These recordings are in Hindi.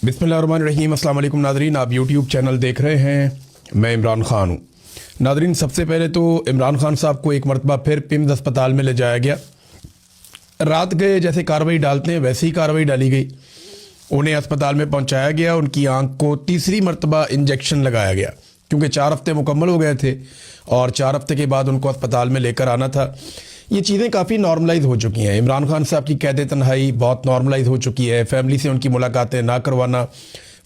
बिस्मिल्लाहिर्रहमानिर्रहीम। अस्सलाम वालेकुम नादरीन, आप यूट्यूब चैनल देख रहे हैं, मैं इमरान ख़ान हूँ। नादरीन, सबसे पहले तो इमरान ख़ान साहब को एक मरतबा फिर पिम्स अस्पताल में ले जाया गया। रात गए जैसे कार्रवाई डालते हैं वैसे ही कार्रवाई डाली गई। उन्हें अस्पताल में पहुँचाया गया, उनकी आँख को तीसरी मरतबा इंजेक्शन लगाया गया क्योंकि 4 हफ्ते मुकम्मल हो गए थे और 4 हफ्ते के बाद उनको अस्पताल में लेकर आना था। ये चीज़ें काफ़ी नॉर्मलाइज हो चुकी हैं। इमरान खान साहब की कैद तन्हाई बहुत नॉर्मलाइज हो चुकी है। फैमिली से उनकी मुलाकातें ना करवाना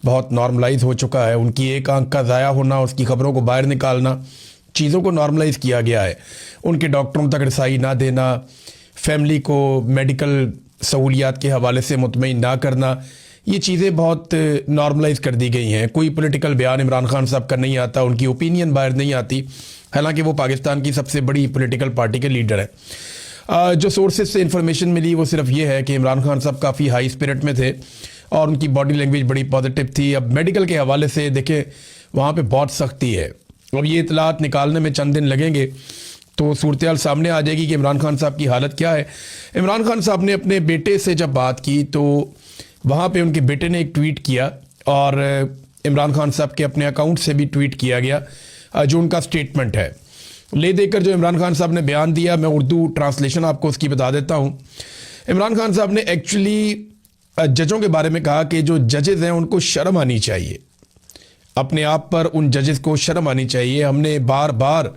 बहुत नॉर्मलाइज हो चुका है। उनकी एक आंख का ज़ाया होना, उसकी खबरों को बाहर निकालना, चीज़ों को नॉर्मलाइज किया गया है। उनके डॉक्टरों तक रसाई ना देना, फैमिली को मेडिकल सहूलियात के हवाले से मुतमईन ना करना, ये चीज़ें बहुत नॉर्मलाइज कर दी गई हैं। कोई पॉलिटिकल बयान इमरान खान साहब का नहीं आता, उनकी ओपिनियन बाहर नहीं आती, हालांकि वो पाकिस्तान की सबसे बड़ी पॉलिटिकल पार्टी के लीडर हैं। जो सोर्सेज से इंफॉर्मेशन मिली वो सिर्फ ये है कि इमरान खान साहब काफ़ी हाई स्पिरिट में थे और उनकी बॉडी लैंग्वेज बड़ी पॉजिटिव थी। अब मेडिकल के हवाले से देखें, वहाँ पे बहुत सख्ती है। अब ये इतलात निकालने में चंद दिन लगेंगे तो सूरत हाल सामने आ जाएगी कि इमरान खान साहब की हालत क्या है। इमरान खान साहब ने अपने बेटे से जब बात की तो वहाँ पे उनके बेटे ने एक ट्वीट किया और इमरान खान साहब के अपने अकाउंट से भी ट्वीट किया गया जो उनका स्टेटमेंट है। ले देकर जो इमरान खान साहब ने बयान दिया, मैं उर्दू ट्रांसलेशन आपको उसकी बता देता हूँ। इमरान खान साहब ने एक्चुअली जजों के बारे में कहा कि जो जजेस हैं उनको शर्म आनी चाहिए, अपने आप पर उन जजेस को शर्म आनी चाहिए। हमने बार बार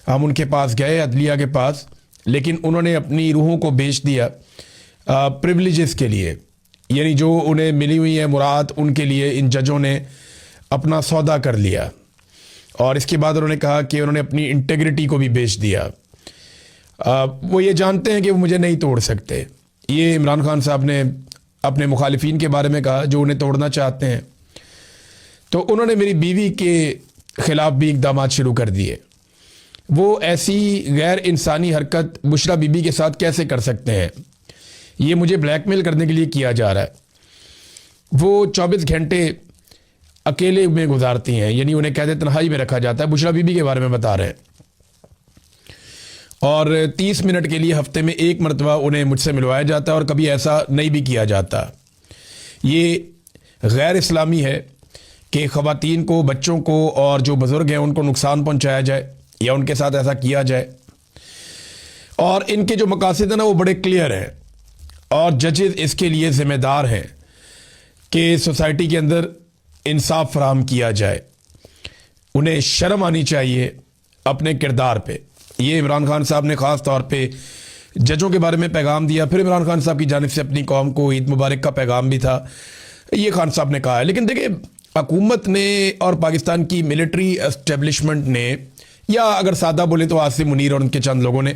हम उनके पास गए, अदलिया के पास, लेकिन उन्होंने अपनी रूहों को बेच दिया प्रिविलेजेस के लिए, यानी जो उन्हें मिली हुई है मुराद, उनके लिए इन जजों ने अपना सौदा कर लिया। और इसके बाद उन्होंने कहा कि उन्होंने अपनी इंटेग्रिटी को भी बेच दिया। वो ये जानते हैं कि वो मुझे नहीं तोड़ सकते। ये इमरान खान साहब ने अपने मुखालिफिन के बारे में कहा जो उन्हें तोड़ना चाहते हैं। तो उन्होंने मेरी बीवी के ख़िलाफ़ भी इक़दामात शुरू कर दिए। वो ऐसी गैर इंसानी हरकत बुशरा बीबी के साथ कैसे कर सकते हैं? ये मुझे ब्लैकमेल करने के लिए किया जा रहा है। वो 24 घंटे अकेले में गुजारती हैं, यानी उन्हें कैद तन्हाई में रखा जाता है। बुशरा बीबी के बारे में बता रहे हैं। और 30 मिनट के लिए हफ्ते में एक मरतबा उन्हें मुझसे मिलवाया जाता है और कभी ऐसा नहीं भी किया जाता। ये गैर इस्लामी है कि ख़वातीन को, बच्चों को और जो बुज़ुर्ग हैं उनको नुकसान पहुँचाया जाए या उनके साथ ऐसा किया जाए। और इनके जो मकासद हैं ना वो बड़े क्लियर हैं और जजेस इसके लिए ज़िम्मेदार हैं कि सोसाइटी के अंदर इंसाफ फराहम किया जाए। उन्हें शर्म आनी चाहिए अपने किरदार पे। ये इमरान खान साहब ने ख़ास तौर पे जजों के बारे में पैगाम दिया। फिर इमरान खान साहब की जानिब से अपनी कौम को ईद मुबारक का पैगाम भी था, ये खान साहब ने कहा है। लेकिन देखिए, हुकूमत ने और पाकिस्तान की मिलिट्री एस्टेब्लिशमेंट ने, या अगर सादा बोले तो आसिम मुनीर और उनके चंद लोगों ने,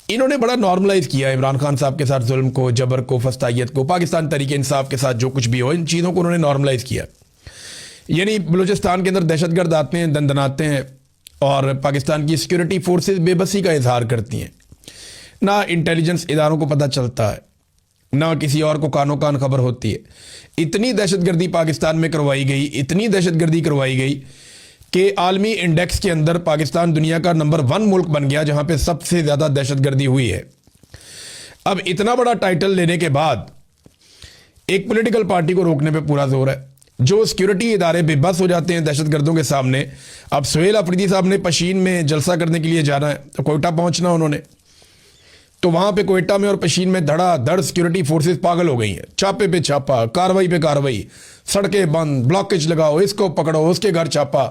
इन्होंने बड़ा नॉर्मलाइज किया इमरान खान साहब के साथ जुल्म को, जबर को, फस्तायत को। पाकिस्तान तरीके इंसाफ के साथ जो कुछ भी हो, इन चीज़ों को उन्होंने नॉर्मलाइज किया। यानी बलूचिस्तान के अंदर दहशतगर्द आते हैं, दंदनाते हैं और पाकिस्तान की सिक्योरिटी फोर्सेस बेबसी का इजहार करती हैं। ना इंटेलिजेंस इदारों को पता चलता है, ना किसी और को कानो कान खबर होती है। इतनी दहशतगर्दी पाकिस्तान में करवाई गई, इतनी दहशतगर्दी करवाई गई कि आलमी इंडेक्स के अंदर पाकिस्तान दुनिया का नंबर 1 मुल्क बन गया जहां पे सबसे ज़्यादा दहशतगर्दी हुई है। अब इतना बड़ा टाइटल लेने के बाद एक पॉलिटिकल पार्टी को रोकने पे पूरा जोर है। जो सिक्योरिटी इदारे बेबस हो जाते हैं दहशतगर्दों के सामने। अब सुहेल अफरीदी साहब ने पशीन में जलसा करने के लिए जाना है तो कोयटा पहुंचना उन्होंने, तो वहां पे कोयटा में और पशीन में धड़ाधड़ सिक्योरिटी फोर्सेस पागल हो गई हैं। छापे पे छापा, कार्रवाई पे कार्रवाई, सड़कें बंद, ब्लॉकेज लगाओ, इसको पकड़ो, उसके घर छापा।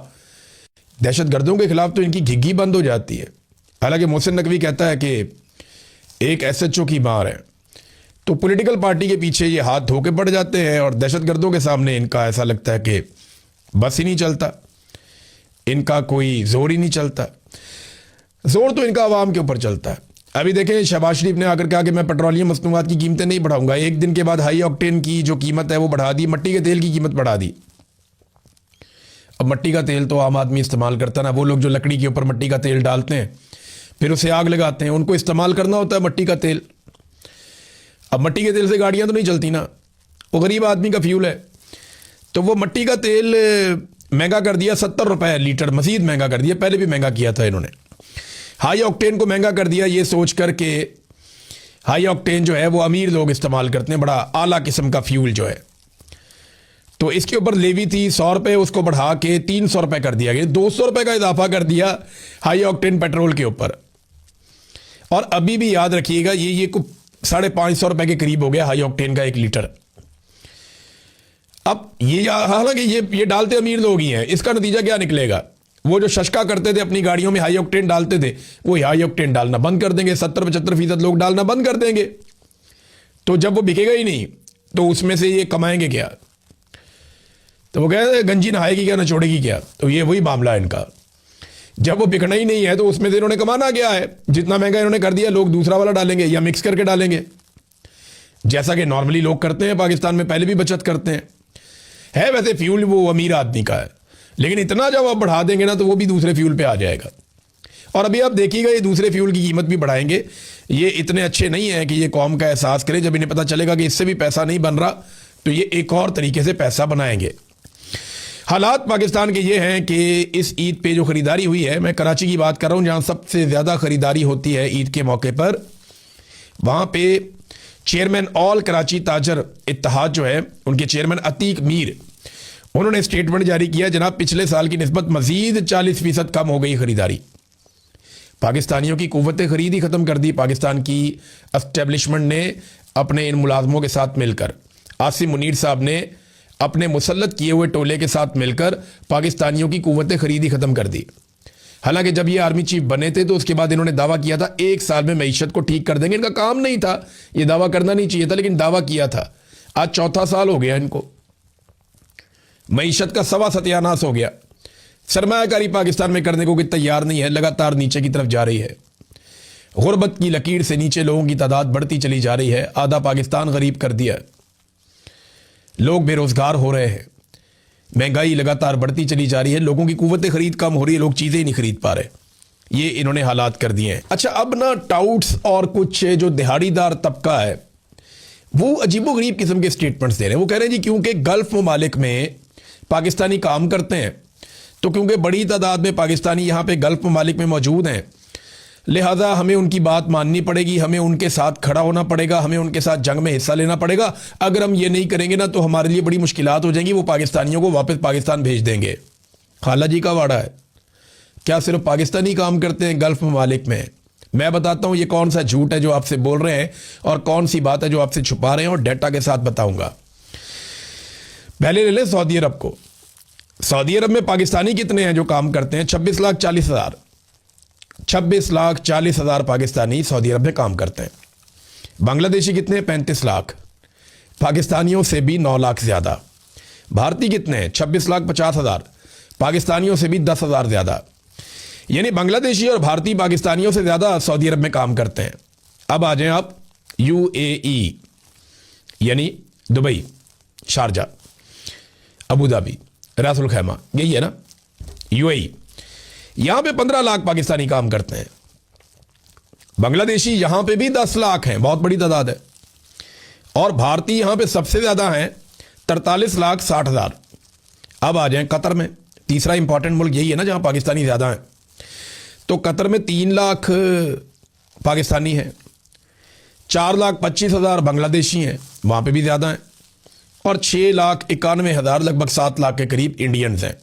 दहशतगर्दों के खिलाफ तो इनकी घिग्गी बंद हो जाती है। हालांकि मोहसिन नकवी कहता है कि एक SHO की मार है। तो पॉलिटिकल पार्टी के पीछे ये हाथ धो के पड़ जाते हैं और दहशतगर्दों के सामने इनका ऐसा लगता है कि बस ही नहीं चलता, इनका कोई जोर ही नहीं चलता। जोर तो इनका आवाम के ऊपर चलता है। अभी देखें, शहबाज शरीफ ने आकर कहा कि मैं पेट्रोलियम मसनूआत की कीमतें नहीं बढ़ाऊंगा। एक दिन के बाद हाई ऑक्टेन की जो कीमत है वो बढ़ा दी, मट्टी के तेल की कीमत बढ़ा दी। अब मट्टी का तेल तो आम आदमी इस्तेमाल करता ना, वो लोग जो लकड़ी के ऊपर मट्टी का तेल डालते हैं फिर उसे आग लगाते हैं, उनको इस्तेमाल करना होता है मट्टी का तेल। अब मट्टी के तेल से गाड़ियां तो नहीं चलती ना, वो गरीब आदमी का फ्यूल है। तो वो मट्टी का तेल महंगा कर दिया, 70 रुपए लीटर, मजीद महंगा कर दिया। पहले भी महंगा किया था इन्होंने। हाई ऑक्टेन को महंगा कर दिया ये सोच कर के हाई ऑक्टेन जो है वो अमीर लोग इस्तेमाल करते हैं, बड़ा आला किस्म का फ्यूल जो है। तो इसके ऊपर लेवी थी 100 रुपये, उसको बढ़ा के 300 रुपये कर दिया गया, 200 रुपये का इजाफा कर दिया हाई ऑक्टेन पेट्रोल के ऊपर। और अभी भी याद रखिएगा ये कुछ 550 रुपये के करीब हो गया हाई ऑक्टेन का 1 लीटर। अब ये हालांकि ये डालते अमीर लोग ही हैं, इसका नतीजा क्या निकलेगा? वो जो शशका करते थे अपनी गाड़ियों में हाई ऑक्टेन डालते थे, वो हाई ऑक्टेन डालना बंद कर देंगे, 70-75% लोग डालना बंद कर देंगे। तो जब वो बिकेगा ही नहीं तो उसमें से ये कमाएंगे क्या? तो वो कहते गंजी नहाएगी क्या, नचोड़ेगी क्या? तो ये वही मामला है इनका। जब वो बिकना ही नहीं है तो उसमें से इन्होंने कमाना क्या है? जितना महंगा इन्होंने कर दिया, लोग दूसरा वाला डालेंगे या मिक्स करके डालेंगे, जैसा कि नॉर्मली लोग करते हैं पाकिस्तान में, पहले भी बचत करते हैं। है वैसे फ्यूल वो अमीर आदमी का है, लेकिन इतना जब आप बढ़ा देंगे ना तो वो भी दूसरे फ्यूल पे आ जाएगा। और अभी आप देखिएगा ये दूसरे फ्यूल की कीमत भी बढ़ाएंगे। ये इतने अच्छे नहीं है कि ये कौम का एहसास करे। जब इन्हें पता चलेगा कि इससे भी पैसा नहीं बन रहा तो ये एक और तरीके से पैसा बनाएंगे। हालात पाकिस्तान के ये हैं कि इस ईद पे जो ख़रीदारी हुई है, मैं कराची की बात कर रहा हूँ जहाँ सबसे ज़्यादा ख़रीदारी होती है ईद के मौके पर, वहाँ पे चेयरमैन ऑल कराची ताजर इत्तेहाद जो है, उनके चेयरमैन अतीक मीर, उन्होंने स्टेटमेंट जारी किया, जनाब पिछले साल की निस्बत मजीद 40% कम हो गई ख़रीदारी। पाकिस्तानियों की कुव्वत ख़रीद ही ख़त्म कर दी पाकिस्तान की एस्टेब्लिशमेंट ने अपने इन मुलाजमों के साथ मिलकर। आसिम मुनीर साहब ने अपने मुसल्लत किए हुए टोले के साथ मिलकर पाकिस्तानियों की कुव्वत ख़रीद ही ख़त्म कर दी। हालांकि जब ये आर्मी चीफ बने थे तो उसके बाद इन्होंने दावा किया था 1 साल में मईशत को ठीक कर देंगे। इनका काम नहीं था, ये दावा करना नहीं चाहिए था, लेकिन दावा किया था। आज 4था साल हो गया इनको, मईशत का सवा सत्यानाश हो गया। सरमायाकारी पाकिस्तान में करने को कोई तैयार नहीं है, लगातार नीचे की तरफ जा रही है। गुर्बत की लकीर से नीचे लोगों की तादाद बढ़ती चली जा रही है। आधा पाकिस्तान गरीब कर दिया, लोग बेरोजगार हो रहे हैं, महंगाई लगातार बढ़ती चली जा रही है, लोगों की कुव्वत खरीद कम हो रही है, लोग चीज़ें ही नहीं खरीद पा रहे। ये इन्होंने हालात कर दिए हैं। अच्छा, अब ना टाउट्स और कुछ जो दिहाड़ीदार तबका है वो अजीबोगरीब किस्म के स्टेटमेंट्स दे रहे हैं। वो कह रहे हैं जी क्योंकि गल्फ ममालिक में पाकिस्तानी काम करते हैं, तो क्योंकि बड़ी तादाद में पाकिस्तानी यहाँ पे गल्फ ममालिक में मौजूद हैं, लिहाजा हमें उनकी बात माननी पड़ेगी, हमें उनके साथ खड़ा होना पड़ेगा, हमें उनके साथ जंग में हिस्सा लेना पड़ेगा। अगर हम ये नहीं करेंगे ना तो हमारे लिए बड़ी मुश्किलात हो जाएंगी, वो पाकिस्तानियों को वापस पाकिस्तान भेज देंगे। खाला जी का वाड़ा है, क्या सिर्फ पाकिस्तानी काम करते हैं गल्फ ममालिक में? मैं बताता हूँ ये कौन सा झूठ है जो आपसे बोल रहे हैं और कौन सी बात है जो आपसे छुपा रहे हैं, और डेटा के साथ बताऊंगा। पहले ले लें सऊदी अरब को। सऊदी अरब में पाकिस्तानी कितने हैं जो काम करते हैं? 26,40,000। 26,40,000 पाकिस्तानी सऊदी अरब में काम करते हैं। बांग्लादेशी कितने हैं? 35 लाख। पाकिस्तानियों से भी 9 लाख ज़्यादा। भारतीय कितने हैं? 26,50,000। पाकिस्तानियों से भी 10,000 ज़्यादा। यानी बांग्लादेशी और भारतीय पाकिस्तानियों से ज़्यादा सऊदी अरब में काम करते हैं। अब आ जाएं आप UAE, यानी दुबई, शारजा, अबू धाबी, रासुल खैमा, यही है ना UAE। यहां पे 15 लाख पाकिस्तानी काम करते हैं। बांग्लादेशी यहां पे भी 10 लाख हैं, बहुत बड़ी तादाद है। और भारतीय यहां पे सबसे ज्यादा हैं, 43,60,000। अब आ जाएं कतर में, तीसरा इंपॉर्टेंट मुल्क यही है ना जहां पाकिस्तानी ज्यादा हैं। तो कतर में 3 लाख पाकिस्तानी हैं, 4,25,000 बांग्लादेशी हैं, वहां पे भी ज्यादा हैं, और 6,91,000 लगभग 7 लाख के करीब इंडियंस हैं।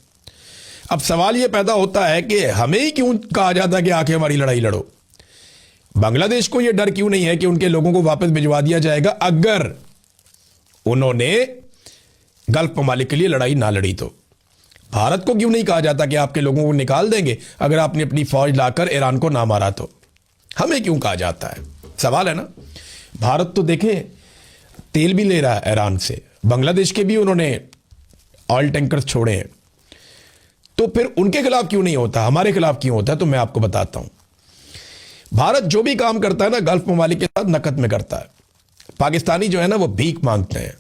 अब सवाल यह पैदा होता है कि हमें ही क्यों कहा जाता है कि आके हमारी लड़ाई लड़ो? बांग्लादेश को यह डर क्यों नहीं है कि उनके लोगों को वापस भिजवा दिया जाएगा अगर उन्होंने गल्फ ममालिक के लिए लड़ाई ना लड़ी? तो भारत को क्यों नहीं कहा जाता कि आपके लोगों को निकाल देंगे अगर आपने अपनी फौज लाकर ईरान को ना मारा? तो हमें क्यों कहा जाता है? सवाल है ना। भारत तो देखें तेल भी ले रहा है ईरान से, बांग्लादेश के भी उन्होंने ऑयल टैंकर्स छोड़े हैं, तो फिर उनके खिलाफ क्यों नहीं होता, हमारे खिलाफ क्यों होता है? तो मैं आपको बताता हूं। भारत जो भी काम करता है ना गल्फ ममालिक के साथ नकद में करता है। पाकिस्तानी जो है ना वो भीख मांगते हैं,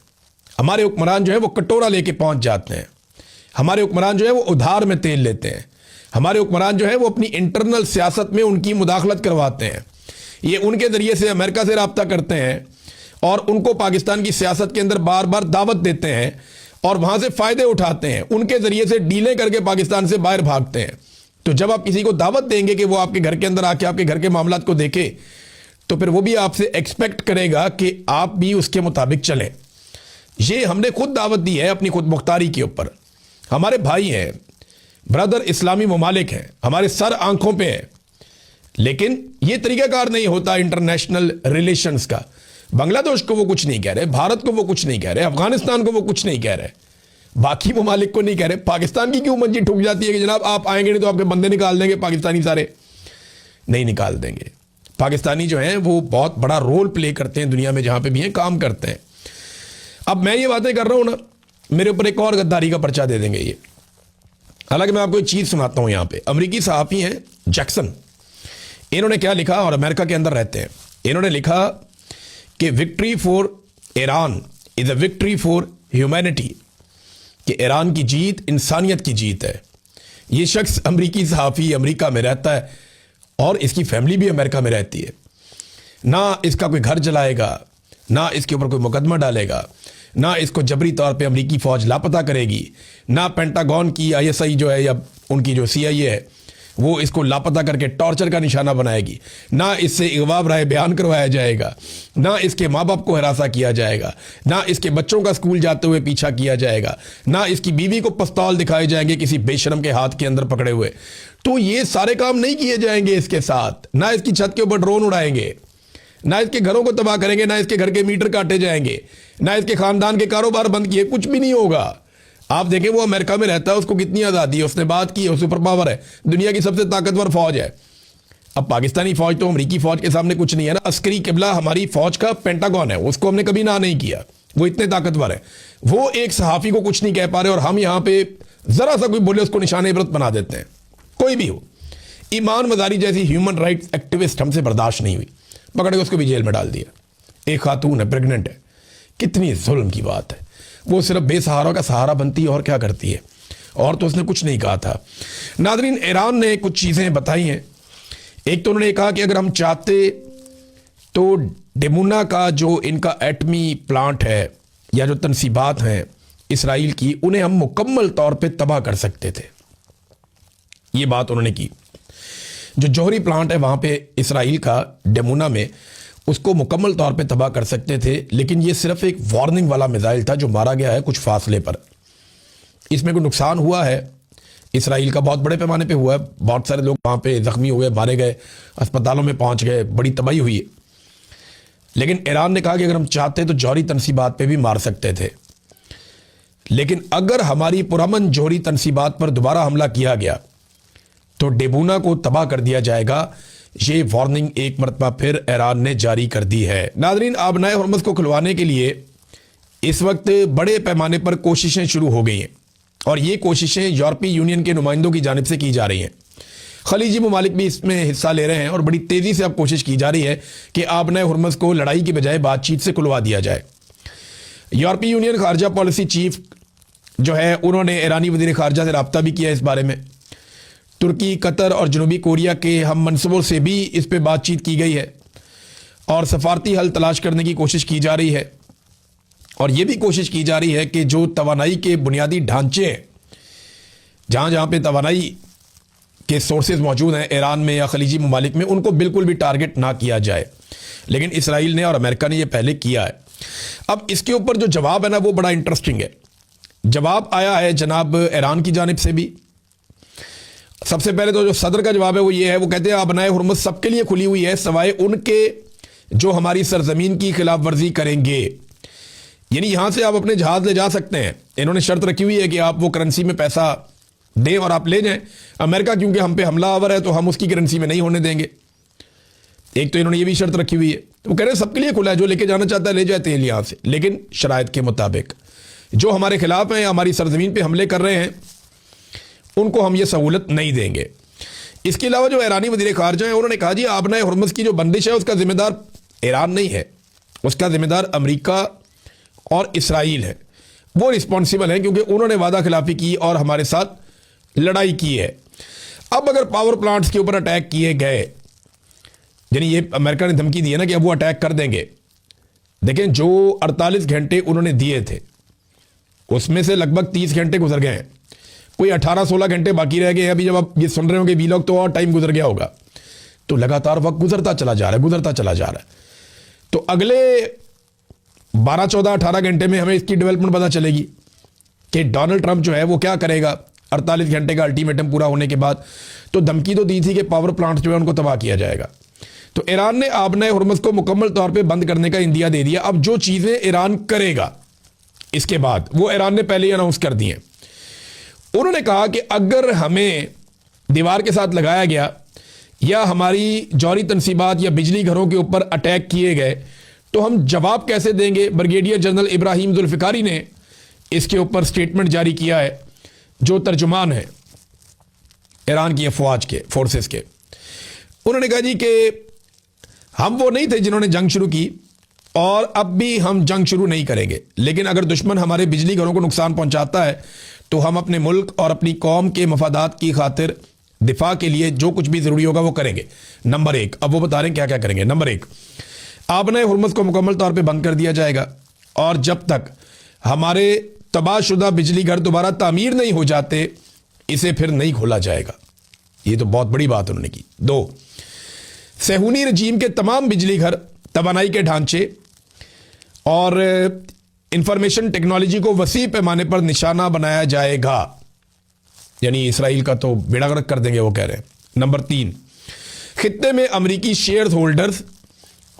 हमारे हुक्मरान जो है वो कटोरा लेके पहुंच जाते हैं, हमारे हुक्मरान जो है वो उधार में तेल लेते हैं, हमारे हुक्मरान जो है वो अपनी इंटरनल सियासत में उनकी मुदाखलत करवाते हैं, ये उनके जरिए से अमेरिका से रब्ता करते हैं और उनको पाकिस्तान की सियासत के अंदर बार बार दावत देते हैं और वहां से फायदे उठाते हैं, उनके जरिए से डीलें करके पाकिस्तान से बाहर भागते हैं। तो जब आप किसी को दावत देंगे कि वो आपके घर के अंदर आके आपके घर के मामलात को देखे, तो फिर वो भी आपसे एक्सपेक्ट करेगा कि आप भी उसके मुताबिक चलें। ये हमने खुद दावत दी है अपनी खुद मुख्तारी के ऊपर। हमारे भाई हैं, ब्रदर, इस्लामी ममालिक हैं, हमारे सर आंखों पे हैं, लेकिन ये तरीकाकार नहीं होता इंटरनेशनल रिलेशंस का। बांग्लादेश को वो कुछ नहीं कह रहे, भारत को वो कुछ नहीं कह रहे, अफगानिस्तान को वो कुछ नहीं कह रहे, बाकी ममालिक को नहीं कह रहे। पाकिस्तान की क्यों मंजी ठुक जाती है कि जनाब आप आएंगे नहीं तो आपके बंदे निकाल देंगे, पाकिस्तानी सारे नहीं निकाल देंगे। पाकिस्तानी जो हैं वो बहुत बड़ा रोल प्ले करते हैं दुनिया में, जहां पे भी हैं काम करते हैं। अब मैं ये बातें कर रहा हूं ना, मेरे ऊपर एक और गद्दारी का पर्चा दे देंगे ये। हालांकि मैं आपको एक चीज सुनाता हूं। यहां पे अमेरिकी सहाफी हैं जैक्सन, इन्होंने क्या लिखा, और अमेरिका के अंदर रहते हैं। इन्होंने लिखा कि victory for Iran is a victory for humanity, कि ईरान की जीत इंसानियत की जीत है। ये शख्स अमेरिकी सहाफ़ी अमेरिका में रहता है और इसकी फैमिली भी अमेरिका में रहती है। ना इसका कोई घर जलाएगा, ना इसके ऊपर कोई मुकदमा डालेगा, ना इसको जबरी तौर पे अमेरिकी फ़ौज लापता करेगी, ना पेंटागन की आईएसआई जो है या उनकी जो सीआईए है वो इसको लापता करके टॉर्चर का निशाना बनाएगी, ना इससे अगवा राय बयान करवाया जाएगा, ना इसके माँ बाप को हरासा किया जाएगा, ना इसके बच्चों का स्कूल जाते हुए पीछा किया जाएगा, ना इसकी बीवी को पिस्तौल दिखाए जाएंगे किसी बेशरम के हाथ के अंदर पकड़े हुए। तो ये सारे काम नहीं किए जाएंगे इसके साथ। ना इसकी छत के ऊपर ड्रोन उड़ाएंगे, ना इसके घरों को तबाह करेंगे, ना इसके घर के मीटर काटे जाएंगे, ना इसके खानदान के कारोबार बंद किए, कुछ भी नहीं होगा। आप देखें वो अमेरिका में रहता है, उसको कितनी आज़ादी है, उसने बात की है, वो सुपर पावर है, दुनिया की सबसे ताकतवर फौज है। अब पाकिस्तानी फौज तो अमेरिकी फौज के सामने कुछ नहीं है ना। अस्करी किबला हमारी फौज का पेंटागन है, उसको हमने कभी ना नहीं किया, वो इतने ताकतवर है। वो एक सहाफ़ी को कुछ नहीं कह पा रहे और हम यहाँ पे जरा सा कोई बोले उसको निशाने इबरत बना देते हैं। कोई भी हो, ईमान मजारी जैसी ह्यूमन राइट्स एक्टिविस्ट हमसे बर्दाश्त नहीं हुई, पकड़ के उसको भी जेल में डाल दिया। एक खातून है, प्रेग्नेंट है, कितनी जुल्म की बात है। वो सिर्फ बेसहारा का सहारा बनती है और क्या करती है, और तो उसने कुछ नहीं कहा था। नादरीन, ईरान ने कुछ चीज़ें बताई हैं। एक तो उन्होंने कहा कि अगर हम चाहते तो डेमुना का जो इनका एटमी प्लांट है या जो तनसीबात हैं इसराइल की, उन्हें हम मुकम्मल तौर पे तबाह कर सकते थे। ये बात उन्होंने की। जो जौहरी प्लांट है वहाँ पे इसराइल का डेमुना में, उसको मुकम्मल तौर पे तबाह कर सकते थे, लेकिन ये सिर्फ एक वार्निंग वाला मिसाइल था जो मारा गया है कुछ फासले पर। इसमें कोई नुकसान हुआ है इसराइल का, बहुत बड़े पैमाने पे हुआ है, बहुत सारे लोग वहाँ पे ज़ख्मी हुए, मारे गए, अस्पतालों में पहुँच गए, बड़ी तबाही हुई है। लेकिन ईरान ने कहा कि अगर हम चाहते तो जौहरी तनसीबात पे भी मार सकते थे, लेकिन अगर हमारी पुरअमन जौहरी तनसीबात पर दोबारा हमला किया गया तो डेबूना को तबाह कर दिया जाएगा। ये वार्निंग एक मरतबा फिर ईरान ने जारी कर दी है। नाज़रीन, आबनाए हुर्मुज़ को खुलवाने के लिए इस वक्त बड़े पैमाने पर कोशिशें शुरू हो गई हैं, और ये कोशिशें यूरोपीय यूनियन के नुमाइंदों की जानिब से की जा रही हैं। खलीजी ममालिक भी इसमें हिस्सा ले रहे हैं और बड़ी तेज़ी से अब कोशिश की जा रही है कि आबनाए हुर्मुज़ को लड़ाई की बजाय बातचीत से खुलवा दिया जाए। यूरोपीय यूनियन खारजा पॉलिसी चीफ जो है, उन्होंने ईरानी वज़ीर खारजा से रब्ता भी किया इस बारे में। तुर्की, कतर और जनूबी कोरिया के हम मनसूबों से भी इस पे बातचीत की गई है और सफारती हल तलाश करने की कोशिश की जा रही है। और ये भी कोशिश की जा रही है कि जो तवानाई के बुनियादी ढांचे हैं, जहाँ जहाँ पे तवानाई के सोर्सेज मौजूद हैं ईरान में या खलीजी ममालिक में, उनको बिल्कुल भी टारगेट ना किया जाए। लेकिन इसराइल ने और अमेरिका ने यह पहले किया है। अब इसके ऊपर जो जवाब है ना, वो बड़ा इंटरेस्टिंग है। जवाब आया है जनाब ईरान की जानिब से भी। सबसे पहले तो जो सदर का जवाब है वो ये है, वो कहते हैं आबनाए हुर्मुज़ सबके लिए खुली हुई है सवाए उनके जो हमारी सरजमीन की खिलाफ वर्जी करेंगे। यानी यहां से आप अपने जहाज ले जा सकते हैं। इन्होंने शर्त रखी हुई है कि आप वो करेंसी में पैसा दें और आप ले जाएं। अमेरिका क्योंकि हम पे हमला आवर है तो हम उसकी करेंसी में नहीं होने देंगे। एक तो इन्होंने ये भी शर्त रखी हुई है। तो वो कह रहे हैं सबके लिए खुला है, जो लेके जाना चाहता है ले जाते हैं यहां से, लेकिन शराइत के मुताबिक। जो हमारे खिलाफ हैं या हमारी सरजमीन पर हमले कर रहे हैं उनको हम ये सहूलत नहीं देंगे। इसके अलावा जो ईरानी वज़ीर ख़ारजा है, उन्होंने कहा जी आबनाए हुर्मुज़ की जो बंदिश है उसका जिम्मेदार ईरान नहीं है, उसका जिम्मेदार अमेरिका और इसराइल है। वो रिस्पॉन्सिबल है क्योंकि उन्होंने वादा खिलाफी की और हमारे साथ लड़ाई की है। अब अगर पावर प्लांट्स के ऊपर अटैक किए गए, यानी ये अमेरिका ने धमकी दी है ना कि अब वो अटैक कर देंगे। देखें, जो 48 घंटे उन्होंने दिए थे उसमें से लगभग 30 घंटे गुजर गए हैं, कोई 18-16 घंटे बाकी रह गए हैं। अभी जब आप ये सुन रहे होंगे वीलॉग तो और टाइम गुजर गया होगा। तो लगातार वक्त गुजरता चला जा रहा है, गुजरता चला जा रहा है। तो अगले 12, 14, 18 घंटे में हमें इसकी डेवलपमेंट पता चलेगी कि डोनाल्ड ट्रंप जो है वो क्या करेगा 48 घंटे का अल्टीमेटम पूरा होने के बाद। तो धमकी तो दी थी कि पावर प्लांट जो है उनको तबाह किया जाएगा। तो ईरान ने आबनाए हुर्मुज़ को मुकम्मल तौर पे बंद करने का इंदिया दे दिया। अब जो चीज़ें ईरान करेगा इसके बाद वो ईरान ने पहले ही अनाउंस कर दी हैं। उन्होंने कहा कि अगर हमें दीवार के साथ लगाया गया या हमारी जौहरी तनसीबात या बिजली घरों के ऊपर अटैक किए गए तो हम जवाब कैसे देंगे। ब्रिगेडियर जनरल इब्राहिम जुल्फिकारी ने इसके ऊपर स्टेटमेंट जारी किया है, जो तर्जुमान है ईरान की अफवाज के फोर्सेस के। उन्होंने कहा जी कि हम वो नहीं थे जिन्होंने जंग शुरू की और अब भी हम जंग शुरू नहीं करेंगे, लेकिन अगर दुश्मन हमारे बिजली घरों को नुकसान पहुंचाता है तो हम अपने मुल्क और अपनी कौम के मफादात की खातिर दिफा के लिए जो कुछ भी जरूरी होगा वो करेंगे। नंबर 1, अब वो बता रहे हैं क्या क्या करेंगे। नंबर 1, आबनाए हुर्मुज़ को मुकम्मल तौर पे बंद कर दिया जाएगा और जब तक हमारे तबाहशुदा बिजली घर दोबारा तामीर नहीं हो जाते इसे फिर नहीं खोला जाएगा। ये तो बहुत बड़ी बात उन्होंने की। 2, सेहूनी रजीम के तमाम बिजली घर, तवानाई के ढांचे और इंफॉर्मेशन टेक्नोलॉजी को वसी पैमाने पर निशाना बनाया जाएगा, यानी इसराइल का तो बेड़ा गर्क कर देंगे वो कह रहे हैं। नंबर 3, खित्ते में अमरीकी शेयर होल्डर्स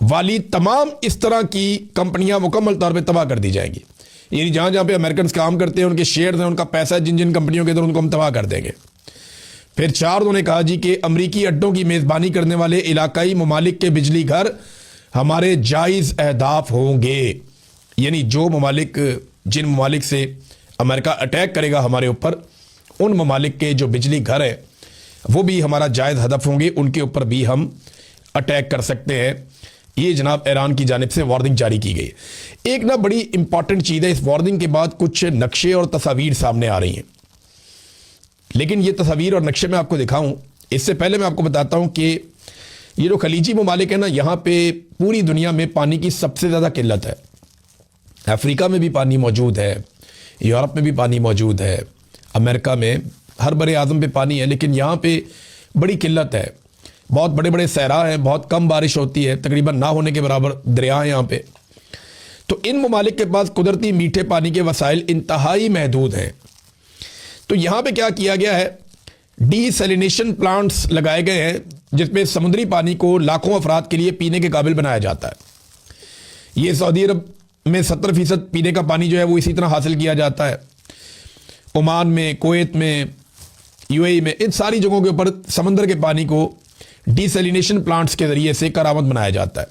वाली तमाम इस तरह की कंपनियां मुकम्मल तौर पे तबाह कर दी जाएंगी, यानी जहां जहां पे अमेरिकन काम करते हैं उनके शेयर्स हैं, उनका पैसा जिन जिन कंपनियों के अंदर, उनको हम तबाह कर देंगे। फिर 4, उन्होंने कहा जी कि अमरीकी अड्डों की मेज़बानी करने वाले इलाकाई ममालिक के बिजली घर हमारे जायज़ अहदाफ होंगे, यानी जो ममालिक, जिन ममालिक से अमेरिका अटैक करेगा हमारे ऊपर, उन ममालिक के जो बिजली घर है वो भी हमारा जायज़ हदफ होंगे, उनके ऊपर भी हम अटैक कर सकते हैं। ये जनाब ईरान की जानिब से वार्निंग जारी की गई। एक ना बड़ी इंपॉर्टेंट चीज़ है, इस वार्निंग के बाद कुछ नक्शे और तस्वीर सामने आ रही हैं, लेकिन ये तस्वीर और नक्शे मैं आपको दिखाऊं इससे पहले मैं आपको बताता हूं कि ये जो खलीजी ममालिक है ना, यहाँ पे पूरी दुनिया में पानी की सबसे ज़्यादा किल्लत है। अफ्रीका में भी पानी मौजूद है, यूरोप में भी पानी मौजूद है, अमेरिका में हर बड़े आज़म पे पानी है, लेकिन यहाँ पे बड़ी किल्लत है। बहुत बड़े बड़े सहरा हैं, बहुत कम बारिश होती है, तकरीबन ना होने के बराबर दरिया हैं यहाँ पे। तो इन ममालिक के पास कुदरती मीठे पानी के वसाइल इंतहाई महदूद हैं। तो यहाँ पे क्या किया गया है, डीसैलिनेशन प्लांट्स लगाए गए हैं जिसमें समुद्री पानी को लाखों अफराद के लिए पीने के काबिल बनाया जाता है। ये सऊदी अरब में 70% पीने का पानी जो है वो इसी तरह हासिल किया जाता है। ओमान में, कुवैत में, यूएई में, इन सारी जगहों के ऊपर समंदर के पानी को डीसैलिनेशन प्लांट्स के जरिए से करामत बनाया जाता है।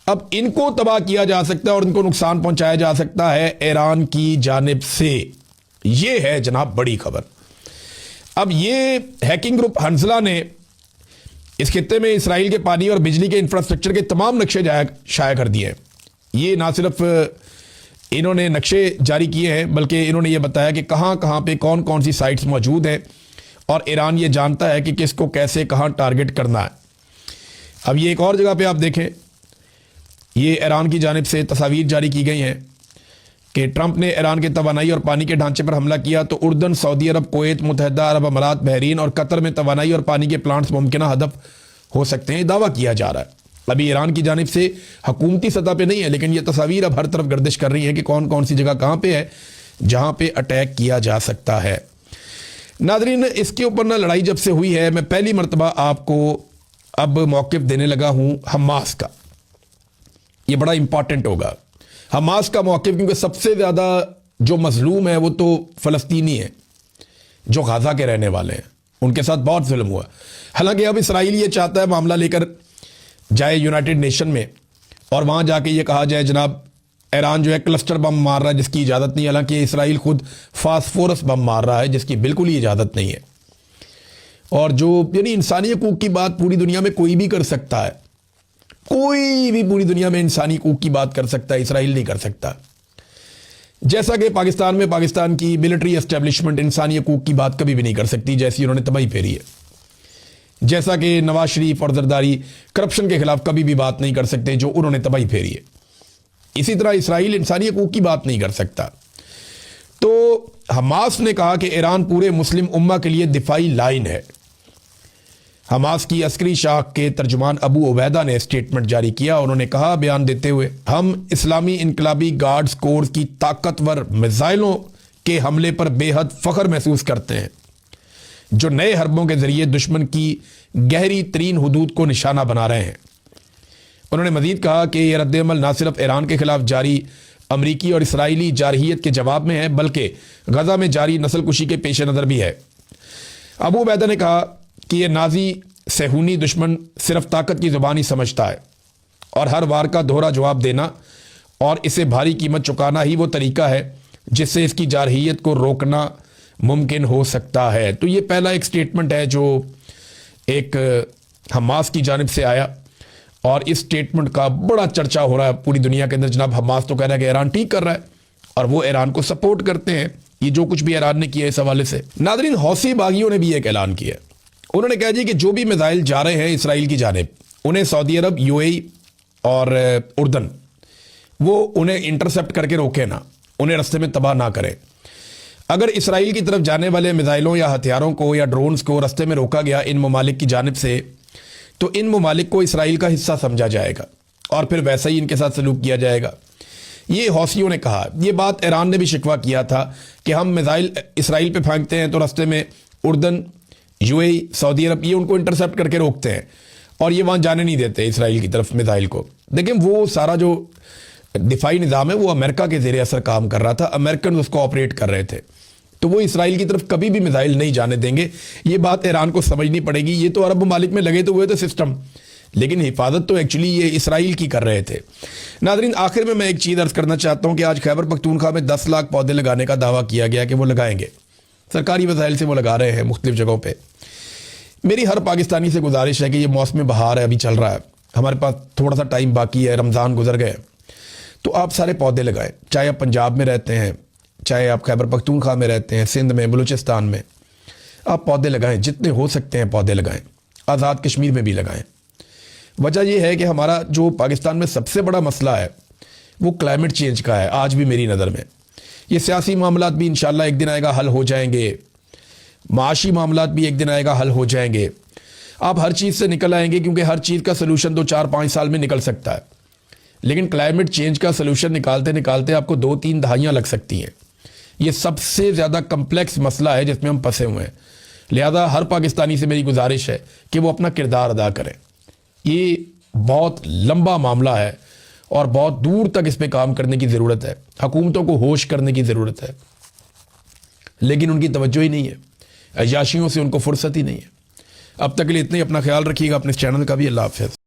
अब इनको तबाह किया जा सकता है और इनको नुकसान पहुंचाया जा सकता है ईरान की जानिब से। यह है जनाब बड़ी खबर। अब ये हैकिंग ग्रुप हंसला ने इस खित्ते में इसराइल के पानी और बिजली के इंफ्रास्ट्रक्चर के तमाम नक्शे शाया कर दिए हैं। ये ना सिर्फ इन्होंने नक्शे जारी किए हैं, बल्कि इन्होंने ये बताया कि कहां कहां पे कौन कौन सी साइट्स मौजूद हैं और ईरान ये जानता है कि किसको कैसे कहां टारगेट करना है। अब ये एक और जगह पे आप देखें, ये ईरान की जानिब से तस्वीर जारी की गई हैं कि ट्रंप ने ईरान के तवानाई और पानी के ढांचे पर हमला किया तो उर्दन, सऊदी अरब, कुवैत, मुत्तहिदा अरब अमारात, बहरीन और कतर में तवानाई और पानी के प्लांट्स मुमकिन हदफ हो सकते हैं, दावा किया जा रहा है। अभी ईरान की जानिब से हुकूमती सतह पे नहीं है, लेकिन ये तस्वीर अब हर तरफ गर्दिश कर रही है कि कौन कौन सी जगह कहाँ पे है जहाँ पे अटैक किया जा सकता है। नाज़रीन, इसके ऊपर ना लड़ाई जब से हुई है, मैं पहली मरतबा आपको अब मौक़िफ़ देने लगा हूँ हमास का। ये बड़ा इंपॉर्टेंट होगा हमास का मौक़िफ़, क्योंकि सबसे ज़्यादा जो मजलूम है वो तो फ़लस्तीनी है जो गाज़ा के रहने वाले हैं, उनके साथ बहुत जुल्म हुआ। हालांकि अब इसराइल ये चाहता है मामला लेकर जाए यूनाइटेड नेशन में और वहाँ जाके ये कहा जाए जनाब ईरान जो है क्लस्टर बम मार रहा है जिसकी इजाज़त नहीं, हालांकि इसराइल खुद फास्फोरस बम मार रहा है जिसकी बिल्कुल ही इजाज़त नहीं है। और जो यानी इंसानी हकूक़ की बात पूरी दुनिया में कोई भी कर सकता है, कोई भी पूरी दुनिया में इंसानी हकूक़ की बात कर सकता है, इसराइल नहीं कर सकता। जैसा कि पाकिस्तान में पाकिस्तान की मिलिट्री एस्टेब्लिशमेंट इंसानी हकूक़ की बात कभी भी नहीं कर सकती, जैसी उन्होंने तबाही फेरी है। जैसा कि नवाज शरीफ और जरदारी करप्शन के खिलाफ कभी भी बात नहीं कर सकते जो उन्होंने तबाही फेरी है, इसी तरह इसराइल इंसानी हकूक़ की बात नहीं कर सकता। तो हमास ने कहा कि ईरान पूरे मुस्लिम उम्मा के लिए दिफाई लाइन है। हमास की अस्करी शाख के तर्जुमान अबू उबैदा ने स्टेटमेंट जारी किया। उन्होंने कहा बयान देते हुए, हम इस्लामी इनकलाबी गार्ड्स कोर की ताकतवर मिसाइलों के हमले पर बेहद फख्र महसूस करते हैं जो नए हरबों के जरिए दुश्मन की गहरी तरीन हुदूद को निशाना बना रहे हैं। उन्होंने मजीद कहा कि यह रद्द-ए-अमल न सिर्फ ईरान के खिलाफ जारी अमरीकी और इसराइली जारहियत के जवाब में है बल्कि गजा में जारी नस्लकुशी के पेश नज़र भी है। अबू उबैदा ने कहा कि यह नाजी सहूनी दुश्मन सिर्फ ताकत की ज़ुबान ही समझता है और हर वार का दोहरा जवाब देना और इसे भारी कीमत चुकाना ही वो तरीका है जिससे इसकी जारहियत को रोकना मुमकिन हो सकता है। तो ये पहला एक स्टेटमेंट है जो एक हमास की जानिब से आया और इस स्टेटमेंट का बड़ा चर्चा हो रहा है पूरी दुनिया के अंदर। जनाब हमास तो कह रहा है कि ईरान ठीक कर रहा है और वो ईरान को सपोर्ट करते हैं, ये जो कुछ भी ईरान ने किया इस हवाले से। नादरीन, हौसी बागियों ने भी एक ऐलान किया। उन्होंने कहा जी कि जो भी मिसाइल जा रहे हैं इसराइल की जानिब, उन्हें सऊदी अरब, यूएई और उर्दन वो उन्हें इंटरसेप्ट करके रोके ना, उन्हें रास्ते में तबाह ना करें। अगर इसराइल की तरफ जाने वाले मिसाइलों या हथियारों को या ड्रोन्स को रास्ते में रोका गया इन ममालिक की जानिब से, तो इन ममालिक को इसराइल का हिस्सा समझा जाएगा और फिर वैसा ही इनके साथ सलूक किया जाएगा। ये हौसियों ने कहा। ये बात ईरान ने भी शिकवा किया था कि हम मिसाइल इसराइल पे फेंकते हैं तो रास्ते में उर्दन, यूएई, सऊदी अरब ये उनको इंटरसेप्ट करके रोकते हैं और ये वहाँ जाने नहीं देते इसराइल की तरफ मिसाइल को। लेकिन वो सारा जो दिफाई निज़ाम है वो अमेरिका के ज़ेरे असर काम कर रहा था, अमेरिकन उसको ऑपरेट कर रहे थे, तो वो इसराइल की तरफ कभी भी मिसाइल नहीं जाने देंगे। ये बात ईरान को समझनी पड़ेगी। ये तो अरब ममालिक में लगे तो हुए थे सिस्टम, लेकिन हिफाजत तो एक्चुअली ये इसराइल की कर रहे थे। नादरीन, आखिर में मैं एक चीज़ अर्ज़ करना चाहता हूँ कि आज खैबर पख्तूनख्वा में 10 लाख पौधे लगाने का दावा किया गया कि वो लगाएंगे, सरकारी वसाइल से वो लगा रहे हैं मुख्तलिफ जगहों पर। मेरी हर पाकिस्तानी से गुजारिश है कि ये मौसम बहार है, अभी चल रहा है, हमारे पास थोड़ा सा टाइम बाकी है, रमज़ान गुजर गए, तो आप सारे पौधे लगाएं। चाहे आप पंजाब में रहते हैं, चाहे आप खैबर पख्तूनख्वा में रहते हैं, सिंध में, बलूचिस्तान में, आप पौधे लगाएं, जितने हो सकते हैं पौधे लगाएं। आज़ाद कश्मीर में भी लगाएं। वजह यह है कि हमारा जो पाकिस्तान में सबसे बड़ा मसला है वो क्लाइमेट चेंज का है आज भी मेरी नज़र में। ये सियासी मामलात भी इंशाल्लाह एक दिन आएगा हल हो जाएंगे, माशी मामलात भी एक दिन आएगा हल हो जाएंगे। आप हर चीज़ से निकल आएंगे क्योंकि हर चीज़ का सलूशन तो 4-5 साल में निकल सकता है, लेकिन क्लाइमेट चेंज का सलूशन निकालते निकालते आपको 2-3 दहाइयाँ लग सकती हैं। ये सबसे ज़्यादा कम्प्लेक्स मसला है जिसमें हम फंसे हुए हैं। लिहाजा हर पाकिस्तानी से मेरी गुजारिश है कि वो अपना किरदार अदा करें। ये बहुत लंबा मामला है और बहुत दूर तक इस पर काम करने की ज़रूरत है। हुकूमतों को होश करने की ज़रूरत है, लेकिन उनकी तवज्जो ही नहीं है, अय्याशियों से उनको फुर्सत ही नहीं है। अब तक के लिए इतने, अपना ख्याल रखिएगा, अपने चैनल का भी। अल्लाह हाफ़िज़।